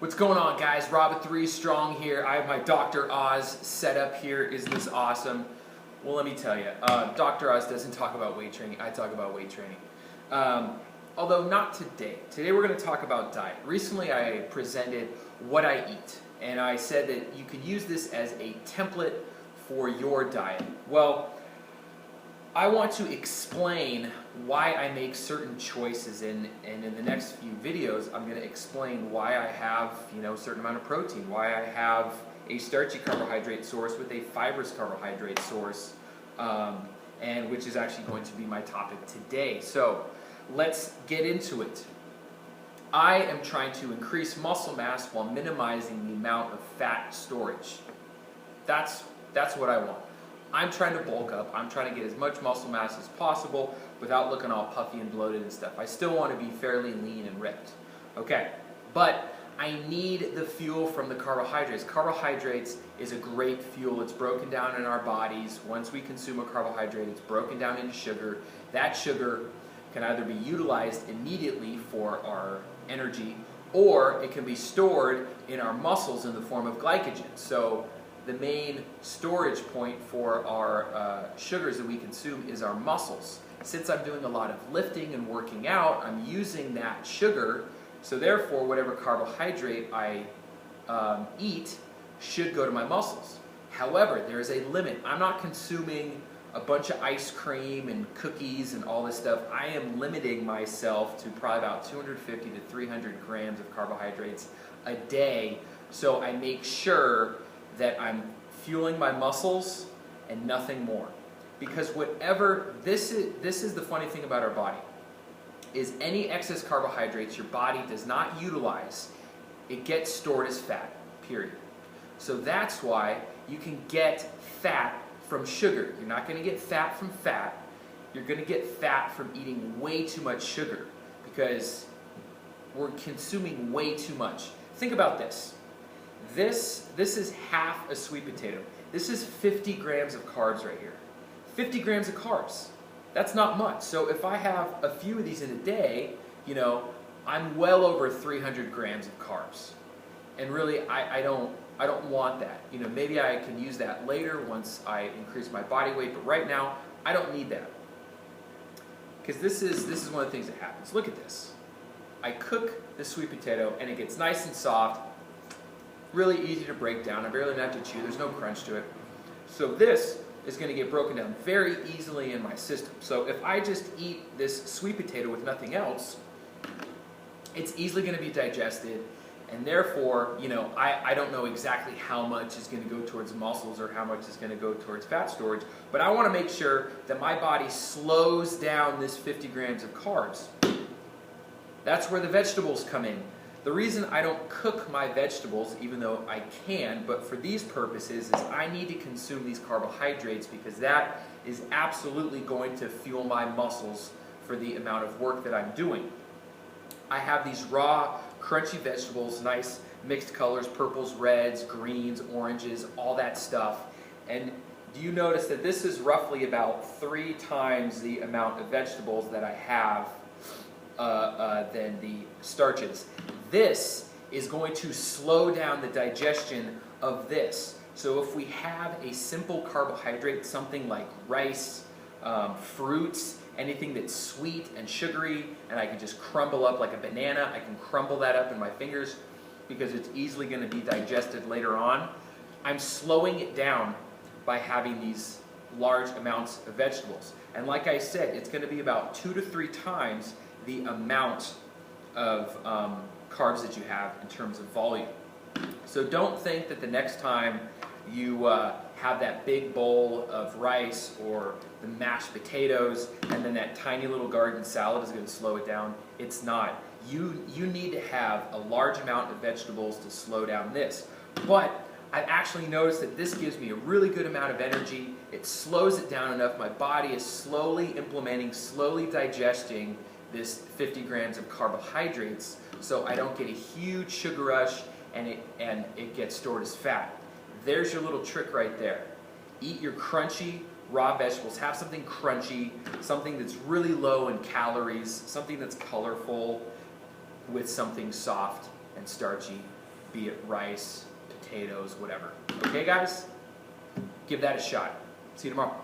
What's going on, guys? Rob at 3STRONG here. I have my Dr. Oz set up here. Isn't this awesome? Well, let me tell you, Dr. Oz doesn't talk about weight training. I talk about weight training. Although not today. Today we're going to talk about diet. Recently I presented what I eat, and I said that you could use this as a template for your diet. Well, I want to explain why I make certain choices, and in the next few videos I'm going to explain why I have a certain amount of protein, why I have a starchy carbohydrate source with a fibrous carbohydrate source, and which is actually going to be my topic today. So let's get into it. I am trying to increase muscle mass while minimizing the amount of fat storage. That's what I want. I'm trying to bulk up. I'm trying to get as much muscle mass as possible without looking all puffy and bloated and stuff. I still want to be fairly lean and ripped. Okay, but I need the fuel from the carbohydrates. Carbohydrates is a great fuel. It's broken down in our bodies. Once we consume a carbohydrate, it's broken down into sugar. That sugar can either be utilized immediately for our energy, or it can be stored in our muscles in the form of glycogen. So the main storage point for our sugars that we consume is our muscles. Since I'm doing a lot of lifting and working out, I'm using that sugar, so therefore whatever carbohydrate I eat should go to my muscles. However, there is a limit. I'm not consuming a bunch of ice cream and cookies and all this stuff. I am limiting myself to probably about 250 to 300 grams of carbohydrates a day, so I make sure that I'm fueling my muscles and nothing more. Because whatever, this is the funny thing about our body, is any excess carbohydrates your body does not utilize, it gets stored as fat, period. So that's why you can get fat from sugar. You're not going to get fat from fat. You're going to get fat from eating way too much sugar, because we're consuming way too much. Think about this. This is half a sweet potato. This is 50 grams of carbs right here. 50 grams of carbs. That's not much. So if I have a few of these in a day, I'm well over 300 grams of carbs. And really, I don't want that. Maybe I can use that later once I increase my body weight, but right now I don't need that. Because this is one of the things that happens. Look at this. I cook the sweet potato and it gets nice and soft. Really easy to break down. I barely have to chew. There's no crunch to it. So this is going to get broken down very easily in my system. So if I just eat this sweet potato with nothing else, it's easily going to be digested, and therefore, I don't know exactly how much is going to go towards muscles or how much is going to go towards fat storage, but I want to make sure that my body slows down this 50 grams of carbs. That's where the vegetables come in. The reason I don't cook my vegetables, even though I can, but for these purposes, is I need to consume these carbohydrates, because that is absolutely going to fuel my muscles for the amount of work that I'm doing. I have these raw, crunchy vegetables, nice mixed colors, purples, reds, greens, oranges, all that stuff. And do you notice that this is roughly about 3 times the amount of vegetables that I have than the starches? This is going to slow down the digestion of this. So if we have a simple carbohydrate, something like rice, fruits, anything that's sweet and sugary, and I can just crumble up like a banana, I can crumble that up in my fingers because it's easily going to be digested later on. I'm slowing it down by having these large amounts of vegetables. And like I said, it's going to be about 2 to 3 times the amount of carbs that you have in terms of volume. So don't think that the next time you have that big bowl of rice or the mashed potatoes and then that tiny little garden salad is going to slow it down. It's not. You need to have a large amount of vegetables to slow down this. But I've actually noticed that this gives me a really good amount of energy. It slows it down enough. My body is slowly implementing, slowly digesting this 50 grams of carbohydrates, so I don't get a huge sugar rush and it gets stored as fat. There's your little trick right there. Eat your crunchy raw vegetables. Have something crunchy, something that's really low in calories, something that's colorful with something soft and starchy be it rice, potatoes, whatever. Okay, guys? Give that a shot. See you tomorrow.